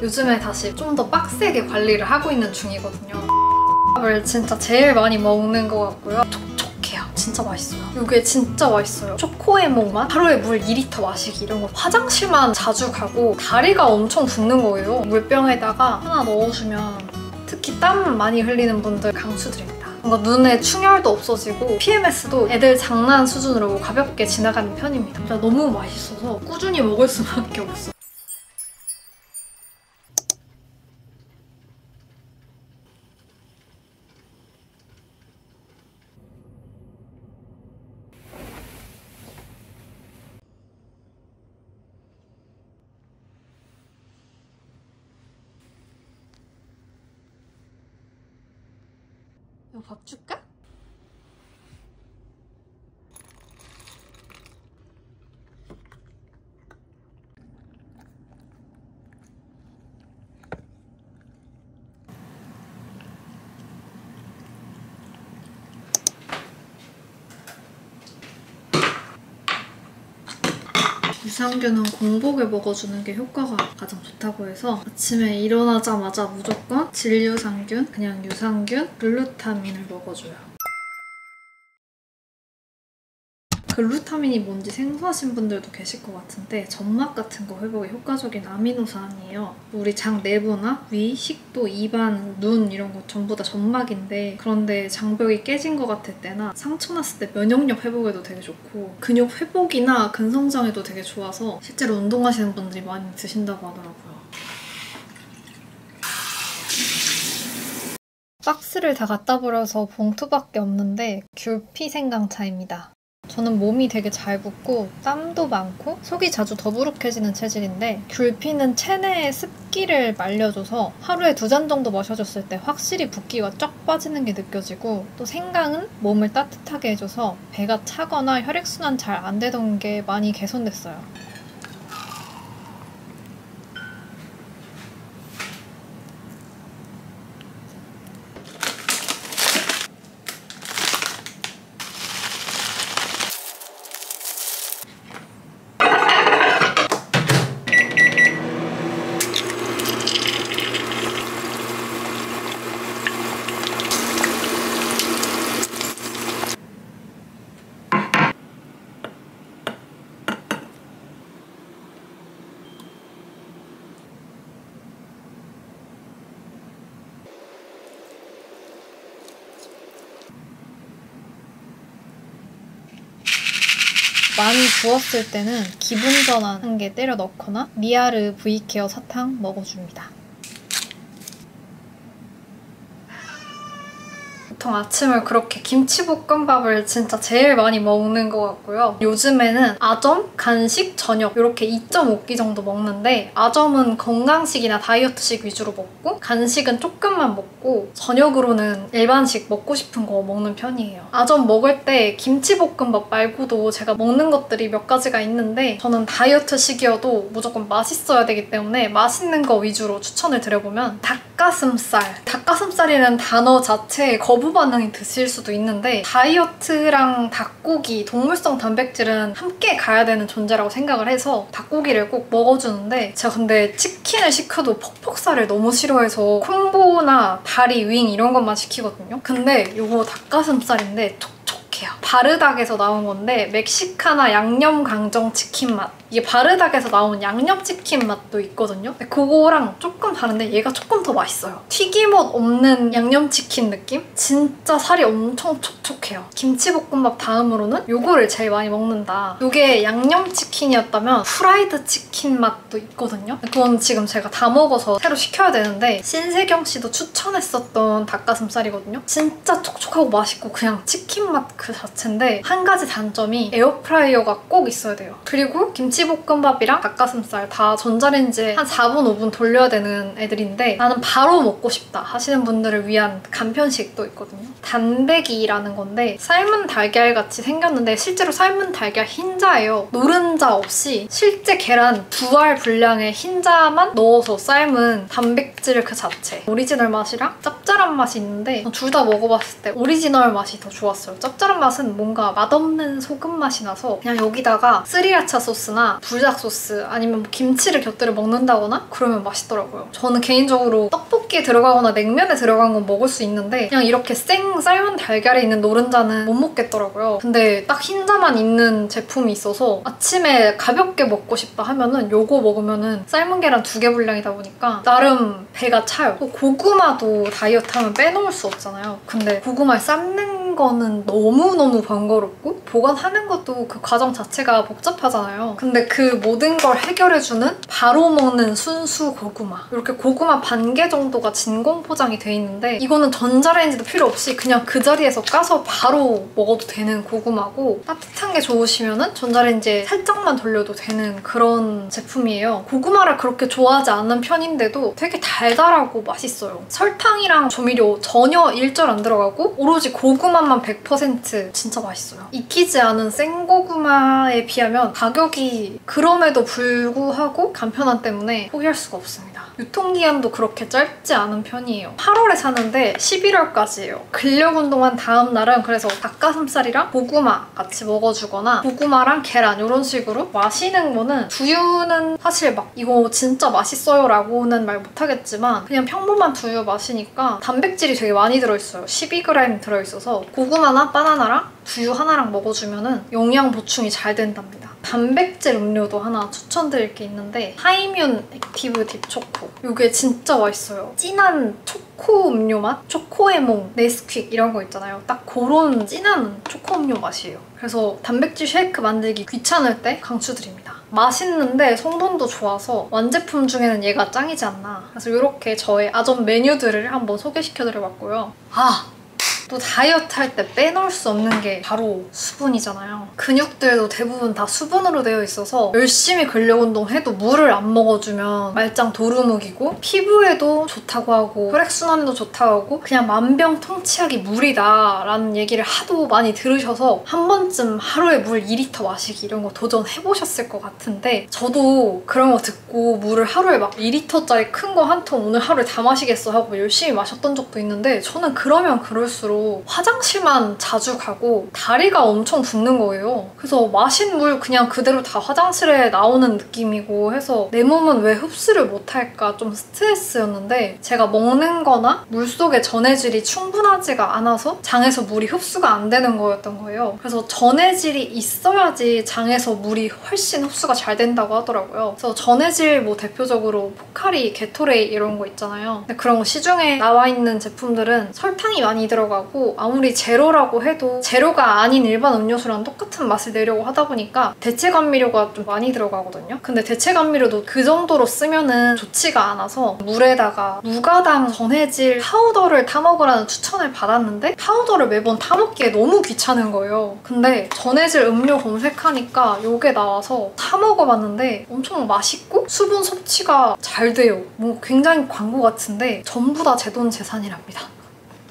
요즘에 다시 좀 더 빡세게 관리를 하고 있는 중이거든요. 밥을 진짜 제일 많이 먹는 것 같고요. 촉촉해요. 진짜 맛있어요. 이게 진짜 맛있어요. 초코에몽 맛? 하루에 물 2리터 마시기 이런 거. 화장실만 자주 가고 다리가 엄청 붓는 거예요. 물병에다가 하나 넣어주면 특히 땀 많이 흘리는 분들 강추드립니다. 뭔가 눈에 충혈도 없어지고 PMS도 애들 장난 수준으로 가볍게 지나가는 편입니다. 진짜 너무 맛있어서 꾸준히 먹을 수밖에 없어. 이거 밥 줄까? 유산균은 공복에 먹어주는 게 효과가 가장 좋다고 해서 아침에 일어나자마자 무조건 질유산균, 그냥 유산균, 글루타민을 먹어줘요. 글루타민이 뭔지 생소하신 분들도 계실 것 같은데 점막 같은 거 회복에 효과적인 아미노산이에요. 우리 장 내부나 위, 식도, 입안, 눈 이런 거 전부 다 점막인데 그런데 장벽이 깨진 것 같을 때나 상처 났을 때 면역력 회복에도 되게 좋고 근육 회복이나 근성장에도 되게 좋아서 실제로 운동하시는 분들이 많이 드신다고 하더라고요. 박스를 다 갖다 버려서 봉투밖에 없는데 귤피 생강차입니다. 저는 몸이 되게 잘 붓고 땀도 많고 속이 자주 더부룩해지는 체질인데 귤피는 체내의 습기를 말려줘서 하루에 2잔 정도 마셔줬을 때 확실히 붓기가 쫙 빠지는 게 느껴지고 또 생강은 몸을 따뜻하게 해줘서 배가 차거나 혈액순환 잘 안 되던 게 많이 개선됐어요. 많이 부었을 때는 기분 전환 한 개 때려 넣거나 미아르 V케어 사탕 먹어줍니다. 보통 아침을 그렇게 김치볶음밥을 진짜 제일 많이 먹는 것 같고요. 요즘에는 아점, 간식, 저녁 이렇게 2.5끼 정도 먹는데 아점은 건강식이나 다이어트식 위주로 먹고 간식은 조금만 먹고 저녁으로는 일반식 먹고 싶은 거 먹는 편이에요. 아점 먹을 때 김치볶음밥 말고도 제가 먹는 것들이 몇 가지가 있는데 저는 다이어트식이어도 무조건 맛있어야 되기 때문에 맛있는 거 위주로 추천을 드려보면 닭가슴살. 닭가슴살이라는 단어 자체에 거부 반응이 드실 수도 있는데 다이어트랑 닭고기, 동물성 단백질은 함께 가야 되는 존재라고 생각을 해서 닭고기를 꼭 먹어주는데 제가 근데 치킨을 시켜도 퍽퍽살을 너무 싫어해서 콤보나 다리, 윙 이런 것만 시키거든요. 근데 이거 닭가슴살인데 촉촉해요. 바르닥에서 나온 건데 멕시카나 양념 강정 치킨 맛. 이게 바르닥에서 나온 양념치킨 맛도 있거든요. 근데 그거랑 조금 다른데 얘가 조금 더 맛있어요. 튀김옷 없는 양념치킨 느낌? 진짜 살이 엄청 촉촉해요. 김치볶음밥 다음으로는 요거를 제일 많이 먹는다. 요게 양념치킨이었다면 프라이드 치킨 맛도 있거든요. 그건 지금 제가 다 먹어서 새로 시켜야 되는데 신세경 씨도 추천했었던 닭가슴살이거든요. 진짜 촉촉하고 맛있고 그냥 치킨 맛 그 자체인데 한 가지 단점이 에어프라이어가 꼭 있어야 돼요. 그리고 김치볶음밥이랑 닭가슴살 다 전자레인지에 한 4분, 5분 돌려야 되는 애들인데 나는 바로 먹고 싶다 하시는 분들을 위한 간편식도 있거든요. 단백이라는 건데 삶은 달걀같이 생겼는데 실제로 삶은 달걀 흰자예요. 노른자 없이 실제 계란 2알 분량의 흰자만 넣어서 삶은 단백질 그 자체. 오리지널 맛이랑 짭짤한 맛이 있는데 둘 다 먹어봤을 때 오리지널 맛이 더 좋았어요. 짭짤한 맛은 뭔가 맛없는 소금 맛이 나서 그냥 여기다가 스리라차 소스나 먹거나 불닭 소스 아니면 뭐 김치를 곁들여 먹는다거나 그러면 맛있더라고요. 저는 개인적으로 떡볶이에 들어가거나 냉면에 들어간 건 먹을 수 있는데 그냥 이렇게 생 삶은 달걀에 있는 노른자는 못 먹겠더라고요. 근데 딱 흰자만 있는 제품이 있어서 아침에 가볍게 먹고 싶다 하면은 요거 먹으면은 삶은 계란 2개 분량이다 보니까 나름 배가 차요. 또 고구마도 다이어트 하면 빼놓을 수 없잖아요. 근데 고구마를 삶는 거는 너무너무 번거롭고 보관하는 것도 그 과정 자체가 복잡하잖아요. 근데 그 모든 걸 해결해주는 바로 먹는 순수 고구마. 이렇게 고구마 반 개 정도가 진공 포장이 돼 있는데 이거는 전자레인지도 필요 없이 그냥 그 자리에서 까서 바로 먹어도 되는 고구마고 따뜻한 게 좋으시면은 전자레인지에 살짝만 돌려도 되는 그런 제품이에요. 고구마를 그렇게 좋아하지 않는 편인데도 되게 달달하고 맛있어요. 설탕이랑 조미료 전혀 일절 안 들어가고 오로지 고구마만 100% 진짜 맛있어요. 익히지 않은 생고구마에 비하면 가격이 그럼에도 불구하고 간편함 때문에 포기할 수가 없습니다. 유통기한도 그렇게 짧지 않은 편이에요. 8월에 사는데 11월까지예요. 근력 운동한 다음 날은 그래서 닭가슴살이랑 고구마 같이 먹어주거나 고구마랑 계란 이런 식으로 마시는 거는 두유는 사실 막 이거 진짜 맛있어요 라고는 말 못하겠지만 그냥 평범한 두유 마시니까 단백질이 되게 많이 들어있어요. 12g 들어있어서 고구마나 바나나랑 두유 하나랑 먹어주면 영양 보충이 잘 된답니다. 단백질 음료도 하나 추천드릴 게 있는데 하이뮨 액티브 딥초코. 이게 진짜 맛있어요. 진한 초코 음료 맛? 초코에몽, 네스퀵 이런 거 있잖아요. 딱 그런 진한 초코 음료 맛이에요. 그래서 단백질 쉐이크 만들기 귀찮을 때 강추드립니다. 맛있는데 성분도 좋아서 완제품 중에는 얘가 짱이지 않나. 그래서 이렇게 저의 아점 메뉴들을 한번 소개시켜드려봤고요. 또 다이어트 할 때 빼놓을 수 없는 게 바로 수분이잖아요. 근육들도 대부분 다 수분으로 되어 있어서 열심히 근력 운동해도 물을 안 먹어주면 말짱 도루묵이고 피부에도 좋다고 하고 혈액순환에도 좋다고 하고 그냥 만병통치약이 물이다 라는 얘기를 하도 많이 들으셔서 한 번쯤 하루에 물 2리터 마시기 이런 거 도전해보셨을 것 같은데 저도 그런 거 듣고 물을 하루에 막 2리터짜리 큰 거 한 통 오늘 하루에 다 마시겠어 하고 열심히 마셨던 적도 있는데 저는 그러면 그럴수록 화장실만 자주 가고 다리가 엄청 붓는 거예요. 그래서 마신 물 그냥 그대로 다 화장실에 나오는 느낌이고 해서 내 몸은 왜 흡수를 못할까 좀 스트레스였는데 제가 먹는 거나 물속의 전해질이 충분하지가 않아서 장에서 물이 흡수가 안 되는 거였던 거예요. 그래서 전해질이 있어야지 장에서 물이 훨씬 흡수가 잘 된다고 하더라고요. 그래서 전해질 뭐 대표적으로 포카리, 게토레이 이런 거 있잖아요. 근데 그런 거 시중에 나와 있는 제품들은 설탕이 많이 들어가고 아무리 제로라고 해도 제로가 아닌 일반 음료수랑 똑같은 맛을 내려고 하다 보니까 대체 감미료가 좀 많이 들어가거든요. 근데 대체 감미료도 그 정도로 쓰면은 좋지가 않아서 물에다가 무가당 전해질 파우더를 타먹으라는 추천을 받았는데 파우더를 매번 타먹기에 너무 귀찮은 거예요. 근데 전해질 음료 검색하니까 이게 나와서 타먹어봤는데 엄청 맛있고 수분 섭취가 잘 돼요. 뭐 굉장히 광고 같은데 전부 다 제 돈 재산이랍니다.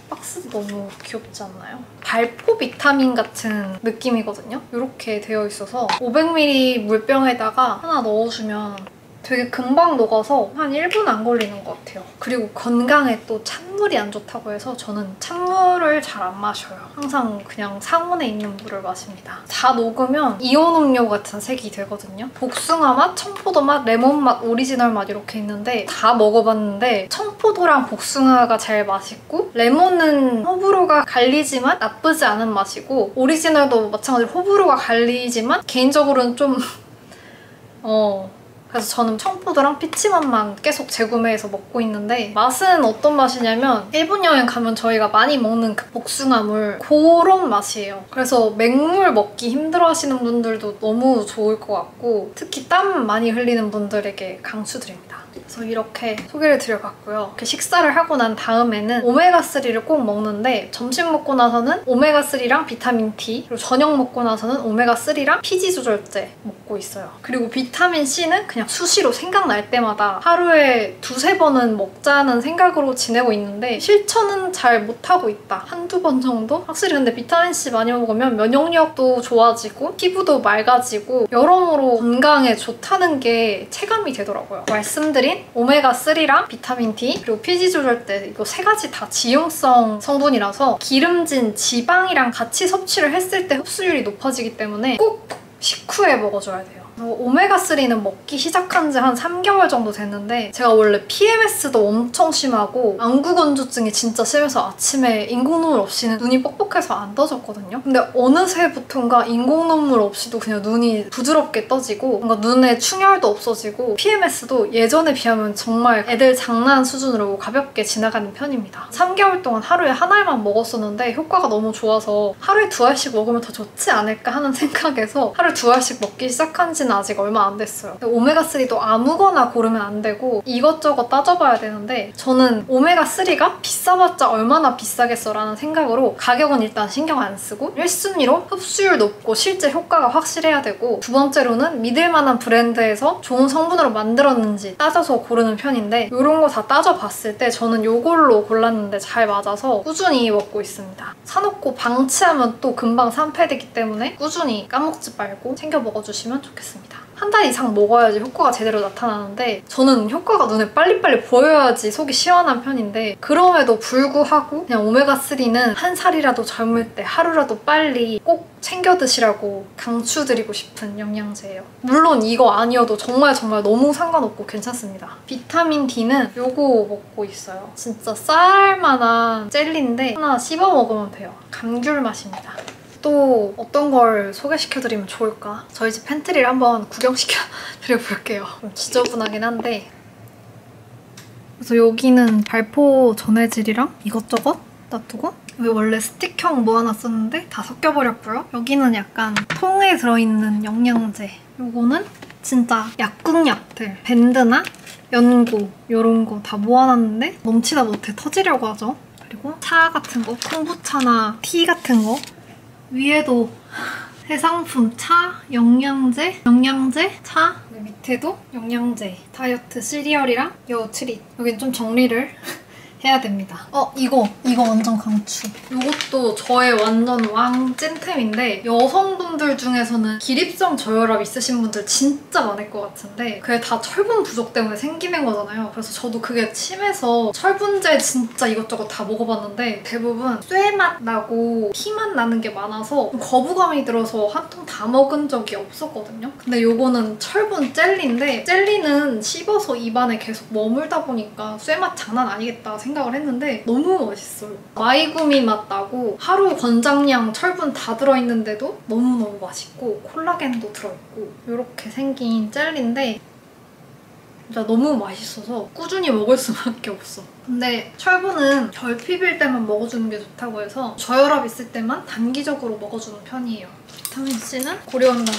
박스도 너무 귀엽지 않나요? 발포 비타민 같은 느낌이거든요? 이렇게 되어 있어서 500ml 물병에다가 하나 넣어주면 되게 금방 녹아서 한 1분 안 걸리는 것 같아요. 그리고 건강에 또 찬물이 안 좋다고 해서 저는 찬물을 잘 안 마셔요. 항상 그냥 상온에 있는 물을 마십니다. 다 녹으면 이온 음료 같은 색이 되거든요. 복숭아 맛, 청포도 맛, 레몬 맛, 오리지널 맛 이렇게 있는데 다 먹어봤는데 청포도랑 복숭아가 제일 맛있고 레몬은 호불호가 갈리지만 나쁘지 않은 맛이고 오리지널도 마찬가지로 호불호가 갈리지만 개인적으로는 좀 그래서 저는 청포도랑 피치맛만 계속 재구매해서 먹고 있는데 맛은 어떤 맛이냐면 일본 여행 가면 저희가 많이 먹는 그 복숭아물 그런 맛이에요. 그래서 맹물 먹기 힘들어 하시는 분들도 너무 좋을 것 같고 특히 땀 많이 흘리는 분들에게 강추드립니다. 그래서 이렇게 소개를 드려봤고요. 이렇게 식사를 하고 난 다음에는 오메가3를 꼭 먹는데 점심 먹고 나서는 오메가3랑 비타민 D 그리고 저녁 먹고 나서는 오메가3랑 피지 조절제 먹고 있어요. 그리고 비타민 C는 그냥 수시로 생각날 때마다 하루에 2~3번은 먹자는 생각으로 지내고 있는데 실천은 잘 못하고 있다. 1~2번 정도? 확실히 근데 비타민 C 많이 먹으면 면역력도 좋아지고 피부도 맑아지고 여러모로 건강에 좋다는 게 체감이 되더라고요. 말씀드린 오메가3랑 비타민 D 그리고 피지 조절제 이거 3가지 다 지용성 성분이라서 기름진 지방이랑 같이 섭취를 했을 때 흡수율이 높아지기 때문에 꼭 식후에 먹어줘야 돼요. 오메가3는 먹기 시작한 지 한 3개월 정도 됐는데 제가 원래 PMS도 엄청 심하고 안구건조증이 진짜 심해서 아침에 인공눈물 없이는 눈이 뻑뻑해서 안 떠졌거든요. 근데 어느새부턴가 인공눈물 없이도 그냥 눈이 부드럽게 떠지고 뭔가 눈에 충혈도 없어지고 PMS도 예전에 비하면 정말 애들 장난 수준으로 가볍게 지나가는 편입니다. 3개월 동안 하루에 한 알만 먹었었는데 효과가 너무 좋아서 하루에 2알씩 먹으면 더 좋지 않을까 하는 생각에서 하루에 2알씩 먹기 시작한 지는 아직 얼마 안 됐어요. 오메가3도 아무거나 고르면 안 되고 이것저것 따져봐야 되는데 저는 오메가3가 비싸봤자 얼마나 비싸겠어라는 생각으로 가격은 일단 신경 안 쓰고 1순위로 흡수율 높고 실제 효과가 확실해야 되고 두 번째로는 믿을만한 브랜드에서 좋은 성분으로 만들었는지 따져서 고르는 편인데 이런 거 다 따져봤을 때 저는 이걸로 골랐는데 잘 맞아서 꾸준히 먹고 있습니다. 사놓고 방치하면 또 금방 산패되기 때문에 꾸준히 까먹지 말고 챙겨 먹어주시면 좋겠습니다. 한 달 이상 먹어야지 효과가 제대로 나타나는데 저는 효과가 눈에 빨리빨리 보여야지 속이 시원한 편인데 그럼에도 불구하고 그냥 오메가3는 한 살이라도 젊을 때 하루라도 빨리 꼭 챙겨 드시라고 강추드리고 싶은 영양제예요. 물론 이거 아니어도 정말 너무 상관없고 괜찮습니다. 비타민 D는 요거 먹고 있어요. 진짜 쌀만한 젤리인데 하나 씹어 먹으면 돼요. 감귤 맛입니다. 또 어떤 걸 소개시켜드리면 좋을까? 저희 집 팬트리를 한번 구경시켜드려볼게요. 좀 지저분하긴 한데 그래서 여기는 발포 전해질이랑 이것저것 놔두고 여기 원래 스틱형 모아놨었는데 다 섞여버렸고요. 여기는 약간 통에 들어있는 영양제 요거는 진짜 약국약들 밴드나 연고 이런 거 다 모아놨는데 넘치다 못해 터지려고 하죠. 그리고 차 같은 거, 콩부차나 티 같은 거 위에도 해상품 차, 영양제, 차 밑에도 영양제, 다이어트 시리얼이랑 여우트릿 여긴 좀 정리를 해야 됩니다. 이거 완전 강추. 이것도 저의 완전 왕 찐템인데 여성분들 중에서는 기립성 저혈압 있으신 분들 진짜 많을 것 같은데 그게 다 철분 부족 때문에 생기는 거잖아요. 그래서 저도 그게 심해서 철분제 진짜 이것저것 다 먹어봤는데 대부분 쇠맛 나고 피맛 나는 게 많아서 거부감이 들어서 한 통 다 먹은 적이 없었거든요. 근데 이거는 철분 젤리인데 젤리는 씹어서 입안에 계속 머물다 보니까 쇠맛 장난 아니겠다 생각을 했는데 너무 맛있어요. 마이구미 맛 나고 하루 권장량 철분 다 들어있는데도 너무너무 맛있고 콜라겐도 들어있고 이렇게 생긴 젤리인데 진짜 너무 맛있어서 꾸준히 먹을 수밖에 없어. 근데 철분은 결핍일 때만 먹어주는 게 좋다고 해서 저혈압 있을 때만 단기적으로 먹어주는 편이에요. 비타민C는 고려온당.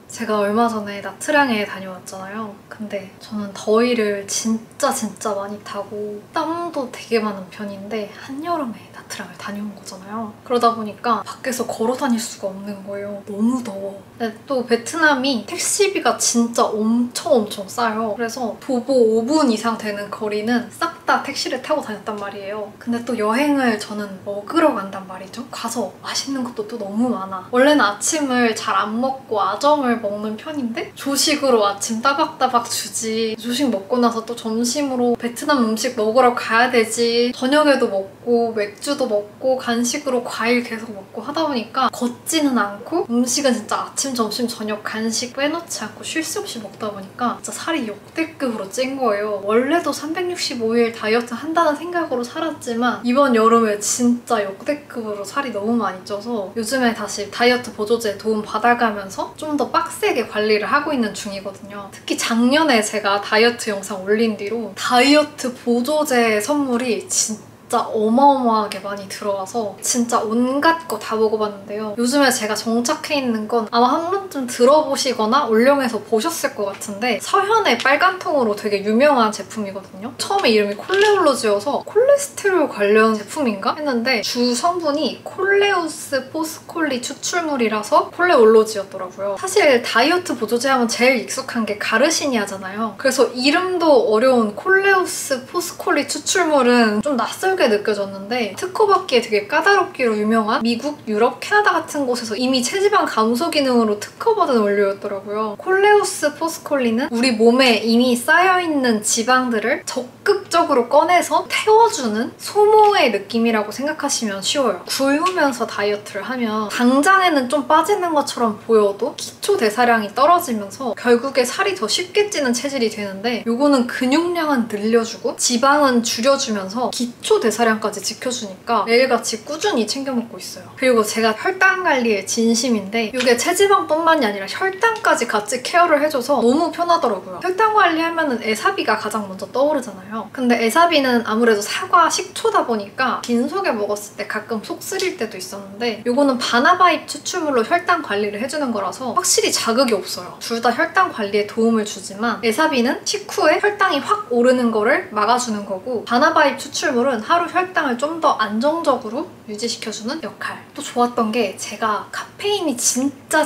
제가 얼마 전에 나트랑에 다녀왔잖아요. 근데 저는 더위를 진짜 많이 타고 땀도 되게 많은 편인데 한여름에 나트랑을 다녀온 거잖아요. 그러다 보니까 밖에서 걸어 다닐 수가 없는 거예요. 너무 더워. 근데 또 베트남이 택시비가 진짜 엄청 싸요. 그래서 도보 5분 이상 되는 거리는 싹 다 택시를 타고 다녔단 말이에요. 근데 또 여행을 저는 먹으러 간단 말이죠. 가서 맛있는 것도 또 너무 많아. 원래는 아침을 잘 안 먹고 아점을 먹는 편인데 조식으로 아침 따박따박 주지. 조식 먹고 나서 또 점심으로 베트남 음식 먹으러 가야 되지. 저녁에도 먹고 맥주도 먹고 간식으로 과일 계속 먹고 하다 보니까 걷지는 않고 음식은 진짜 아침, 점심, 저녁 간식 빼놓지 않고 쉴 새 없이 먹다 보니까 진짜 살이 역대급으로 찐 거예요. 원래도 365일 다이어트 한다는 생각으로 살았지만 이번 여름에 진짜 역대급으로 살이 너무 많이 쪄서 요즘에 다시 다이어트 보조제 도움 받아가면서 좀 더 빡세게 관리를 하고 있는 중이거든요. 특히 작년에 제가 다이어트 영상 올린 뒤로 다이어트 보조제 선물이 진짜 어마어마하게 많이 들어와서 진짜 온갖 거 다 먹어봤는데요. 요즘에 제가 정착해 있는 건 아마 한 번쯤 들어보시거나 올영에서 보셨을 것 같은데 서현의 빨간 통으로 되게 유명한 제품이거든요. 처음에 이름이 콜레올로지여서 콜레스테롤 관련 제품인가 했는데 주 성분이 콜레우스 포스콜리 추출물이라서 콜레올로지였더라고요. 사실 다이어트 보조제 하면 제일 익숙한 게 가르시니아잖아요. 그래서 이름도 어려운 콜레우스 포스콜리 추출물은 좀 낯설게 다르게 느껴졌는데 특허받기에 되게 까다롭기로 유명한 미국, 유럽, 캐나다 같은 곳에서 이미 체지방 감소 기능으로 특허받은 원료였더라고요. 콜레우스 포스콜린은 우리 몸에 이미 쌓여있는 지방들을 적극적으로 꺼내서 태워주는 소모의 느낌이라고 생각하시면 쉬워요. 굶으면서 다이어트를 하면 당장에는 좀 빠지는 것처럼 보여도 기초 대사량이 떨어지면서 결국에 살이 더 쉽게 찌는 체질이 되는데 요거는 근육량은 늘려주고 지방은 줄여주면서 기초 대사량까지 지켜주니까 매일같이 꾸준히 챙겨 먹고 있어요. 그리고 제가 혈당 관리에 진심인데 이게 체지방뿐만이 아니라 혈당까지 같이 케어를 해줘서 너무 편하더라고요. 혈당 관리하면은 에사비가 가장 먼저 떠오르잖아요. 근데 에사비는 아무래도 사과, 식초다 보니까 빈속에 먹었을 때 가끔 속 쓰릴 때도 있었는데 요거는 바나바잎 추출물로 혈당 관리를 해주는 거라서 확실히 자극이 없어요. 둘 다 혈당 관리에 도움을 주지만 에사비는 식후에 혈당이 확 오르는 거를 막아주는 거고 바나바잎 추출물은 하루 혈당을 좀 더 안정적으로 유지시켜주는 역할. 또 좋았던 게 제가 카페인이 진짜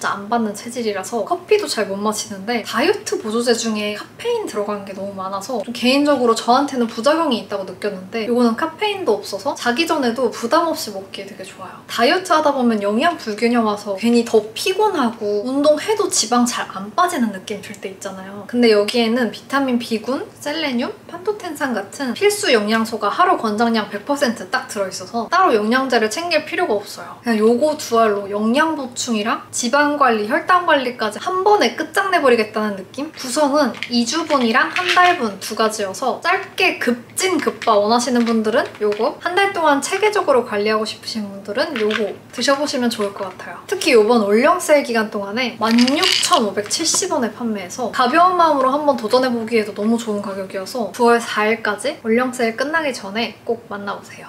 안 받는 체질이라서 커피도 잘 못 마시는데 다이어트 보조제 중에 카페인 들어간 게 너무 많아서 좀 개인적으로 저한테는 부작용이 있다고 느꼈는데 이거는 카페인도 없어서 자기 전에도 부담 없이 먹기에 되게 좋아요. 다이어트 하다 보면 영양 불균형 와서 괜히 더 피곤하고 운동해도 지방 잘 안 빠지는 느낌 들 때 있잖아요. 근데 여기에는 비타민 B군, 셀레늄, 판토텐산 같은 필수 영양소가 하루 권장량 100% 딱 들어있어서 따로 영양제를 챙길 필요가 없어요. 그냥 요거 두 알로 영양 보충이랑 지방 관리, 혈당 관리까지 한 번에 끝장내버리겠다는 느낌? 구성은 2주분이랑 한 달분 두 가지여서 짧게 급진급바 원하시는 분들은 요거, 한 달 동안 체계적으로 관리하고 싶으신 분들은 요거 드셔보시면 좋을 것 같아요. 특히 요번 올영 세일 기간 동안에 16,570원에 판매해서 가벼운 마음으로 한번 도전해보기에도 너무 좋은 가격이어서 9월 4일까지 올영 세일 끝나기 전에 꼭 만나보세요.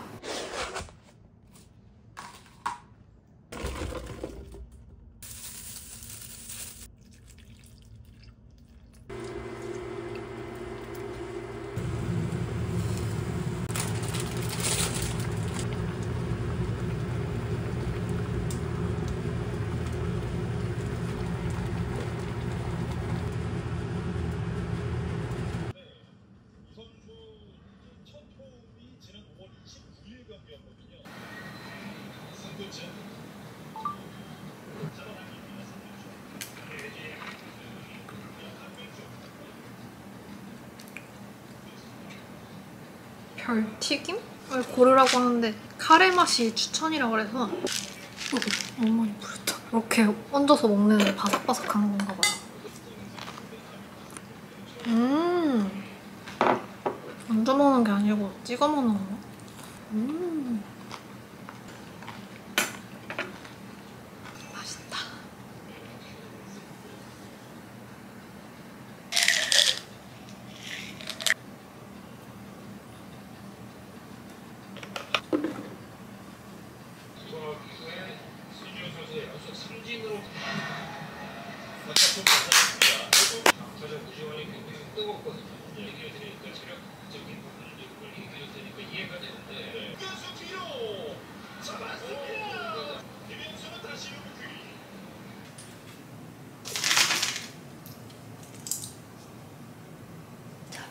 별튀김을 고르라고 하는데 카레 맛이 추천이라고 해서 너무 많이 뿌렸다. 이렇게 얹어서 먹는 바삭바삭한 건가 봐요. 얹어 먹는 게 아니고 찍어 먹는 건가? 맛있다.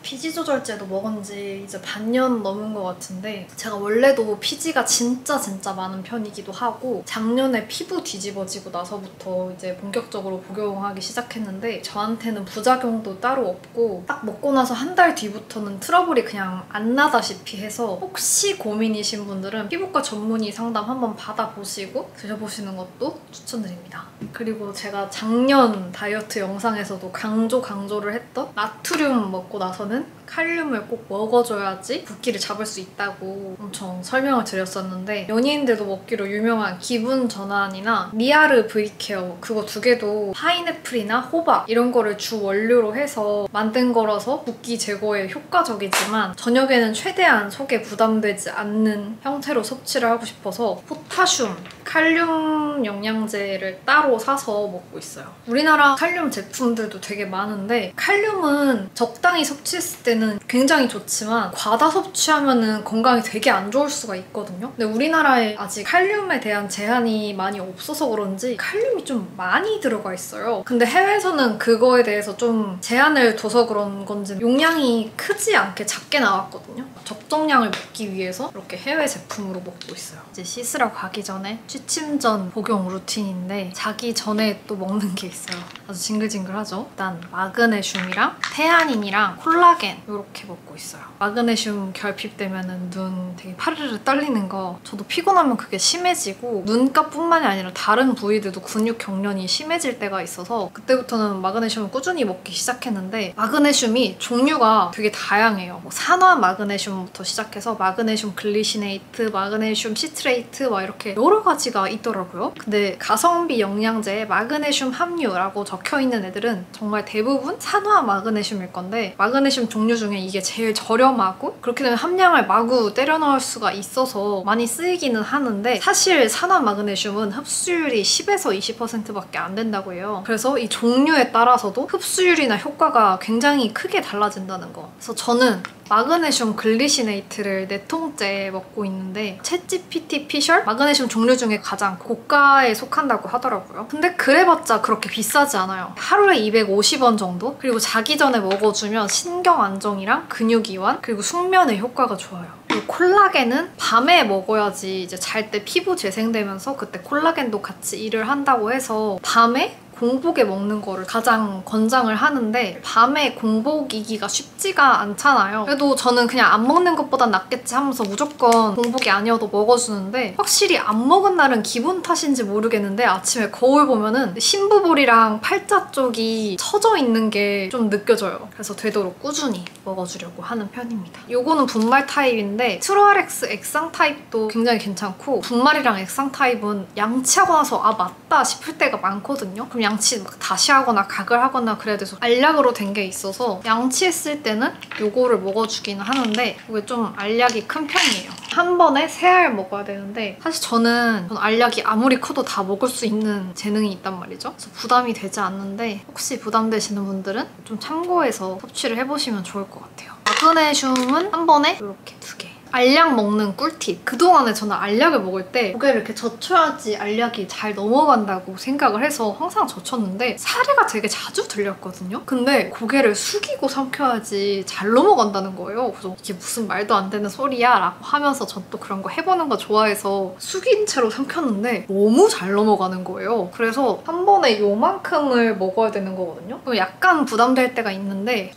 피지 조절제도 먹은 지 이제 반년 넘은 것 같은데 제가 원래도 피지가 진짜 많은 편이기도 하고 작년에 피부 뒤집어지고 나서부터 이제 본격적으로 복용하기 시작했는데 저한테는 부작용도 따로 없고 딱 먹고 나서 한 달 뒤부터는 트러블이 그냥 안 나다시피 해서 혹시 고민이신 분들은 피부과 전문의 상담 한번 받아보시고 드셔보시는 것도 추천드립니다. 그리고 제가 작년 다이어트 영상에서도 강조를 했던 나트륨 먹고 나서는 칼륨을 꼭 먹어줘야지 붓기를 잡을 수 있다고 엄청 설명을 드렸었는데 연예인들도 먹기로 유명한 기분 전환이나 미아르 V케어 그거 두 개도 파인애플이나 호박 이런 거를 주 원료로 해서 만든 거라서 붓기 제거에 효과적이지만 저녁에는 최대한 속에 부담되지 않는 형태로 섭취를 하고 싶어서 포타슘, 칼륨 영양제를 따로 사서 먹고 있어요. 우리나라 칼륨 제품들도 되게 많은데 칼륨은 적당히 섭취했을 섭취했을 때는 굉장히 좋지만 과다 섭취하면은 건강이 되게 안 좋을 수가 있거든요. 근데 우리나라에 아직 칼륨에 대한 제한이 많이 없어서 그런지 칼륨이 좀 많이 들어가 있어요. 근데 해외에서는 그거에 대해서 좀 제한을 둬서 그런 건지 용량이 크지 않게 작게 나왔거든요. 적정량을 먹기 위해서 이렇게 해외 제품으로 먹고 있어요. 이제 씻으러 가기 전에 취침 전 복용 루틴인데 자기 전에 또 먹는 게 있어요. 아주 징글징글하죠? 일단 마그네슘이랑 테아닌이랑 콜라겐 이렇게 먹고 있어요. 마그네슘 결핍되면은 눈 되게 파르르 떨리는 거 저도 피곤하면 그게 심해지고 눈가뿐만이 아니라 다른 부위들도 근육 경련이 심해질 때가 있어서 그때부터는 마그네슘을 꾸준히 먹기 시작했는데 마그네슘이 종류가 되게 다양해요. 뭐 산화 마그네슘부터 시작해서 마그네슘 글리시네이트, 마그네슘 시트레이트 막 이렇게 여러 가지가 있더라고요. 근데 가성비 영양제에 마그네슘 함유라고 적혀있는 애들은 정말 대부분 산화 마그네슘일 건데 마그네슘 종류 중에 이게 제일 저렴하고 그렇게 되면 함량을 마구 때려 넣을 수가 있어서 많이 쓰이기는 하는데 사실 산화 마그네슘은 흡수율이 10에서 20%밖에 안 된다고 해요. 그래서 이 종류에 따라서도 흡수율이나 효과가 굉장히 크게 달라진다는 거. 그래서 저는 마그네슘 글리시네이트를 4통째 먹고 있는데 챗GPT 피셜? 마그네슘 종류 중에 가장 고가에 속한다고 하더라고요. 근데 그래봤자 그렇게 비싸지 않아요. 하루에 250원 정도? 그리고 자기 전에 먹어주면 신경 안정이랑 근육 이완 그리고 숙면에 효과가 좋아요. 그리고 콜라겐은 밤에 먹어야지 이제 잘 때 피부 재생되면서 그때 콜라겐도 같이 일을 한다고 해서 밤에 공복에 먹는 거를 가장 권장을 하는데 밤에 공복이기가 쉽지가 않잖아요. 그래도 저는 그냥 안 먹는 것보단 낫겠지 하면서 무조건 공복이 아니어도 먹어주는데 확실히 안 먹은 날은 기분 탓인지 모르겠는데 아침에 거울 보면은 심부볼이랑 팔자 쪽이 처져 있는 게 좀 느껴져요. 그래서 되도록 꾸준히 먹어주려고 하는 편입니다. 요거는 분말 타입인데 트루아렉스 액상 타입도 굉장히 괜찮고 분말이랑 액상 타입은 양치하고 나서 아 맞다 싶을 때가 많거든요. 그럼 양치 막 다시 하거나 각을 하거나 그래야 돼서 알약으로 된 게 있어서 양치했을 때는 요거를 먹어주기는 하는데 이게 좀 알약이 큰 편이에요. 한 번에 3알 먹어야 되는데 사실 저는 알약이 아무리 커도 다 먹을 수 있는 재능이 있단 말이죠. 그래서 부담이 되지 않는데 혹시 부담되시는 분들은 좀 참고해서 섭취를 해보시면 좋을 것 같아요. 마그네슘은 한 번에 이렇게 2개. 알약 먹는 꿀팁. 그동안에 저는 알약을 먹을 때 고개를 이렇게 젖혀야지 알약이 잘 넘어간다고 생각을 해서 항상 젖혔는데 사례가 되게 자주 들렸거든요. 근데 고개를 숙이고 삼켜야지 잘 넘어간다는 거예요. 그래서 이게 무슨 말도 안 되는 소리야 라고 하면서 전 또 그런 거 해보는 거 좋아해서 숙인 채로 삼켰는데 너무 잘 넘어가는 거예요. 그래서 한 번에 요만큼을 먹어야 되는 거거든요. 약간 부담될 때가 있는데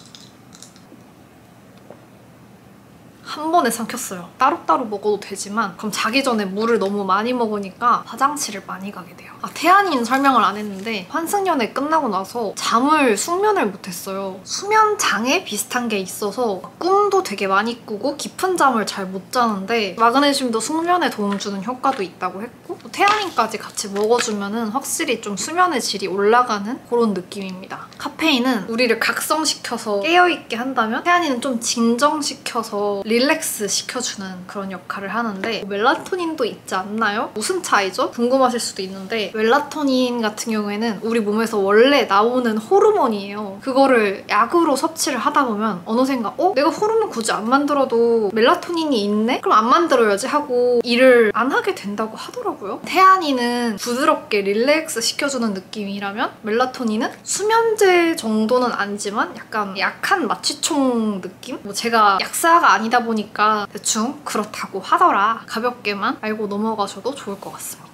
한 번에 삼켰어요. 따로따로 먹어도 되지만 그럼 자기 전에 물을 너무 많이 먹으니까 화장실을 많이 가게 돼요. 태아닌 설명을 안 했는데 환승연애 끝나고 나서 잠을 숙면을 못했어요. 수면 장애 비슷한 게 있어서 꿈도 되게 많이 꾸고 깊은 잠을 잘 못 자는데 마그네슘도 숙면에 도움 주는 효과도 있다고 했고 태아닌까지 같이 먹어주면 확실히 좀 수면의 질이 올라가는 그런 느낌입니다. 카페인은 우리를 각성시켜서 깨어있게 한다면 태아닌은 좀 진정시켜서 릴렉스 시켜주는 그런 역할을 하는데 멜라토닌도 있지 않나요? 무슨 차이죠? 궁금하실 수도 있는데 멜라토닌 같은 경우에는 우리 몸에서 원래 나오는 호르몬이에요. 그거를 약으로 섭취를 하다 보면 어느샌가 내가 호르몬 굳이 안 만들어도 멜라토닌이 있네? 그럼 안 만들어야지 하고 일을 안 하게 된다고 하더라고요. 태아닌은 부드럽게 릴렉스 시켜주는 느낌이라면 멜라토닌은 수면제 정도는 아니지만 약간 약한 마취총 느낌? 뭐 제가 약사가 아니다 보니까 대충 그렇다고 하더라. 가볍게만 알고 넘어가셔도 좋을 것 같습니다.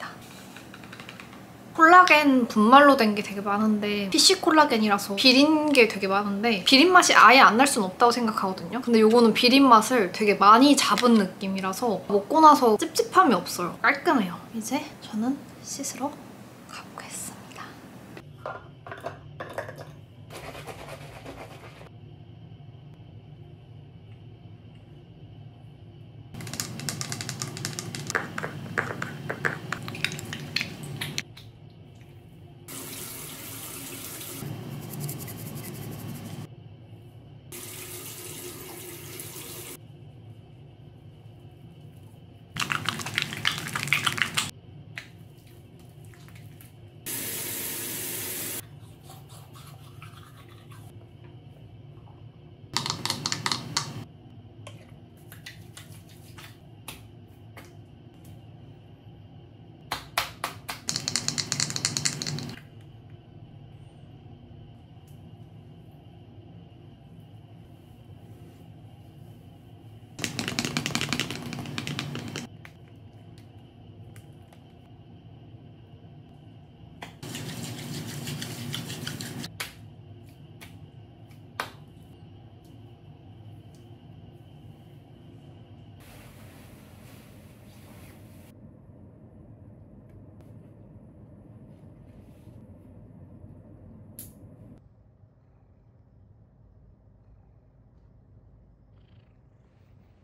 콜라겐 분말로 된 게 되게 많은데 PC 콜라겐이라서 비린 게 되게 많은데 비린 맛이 아예 안 날 수는 없다고 생각하거든요. 근데 요거는 비린 맛을 되게 많이 잡은 느낌이라서 먹고 나서 찝찝함이 없어요. 깔끔해요. 이제 저는 씻으러 가볼게요.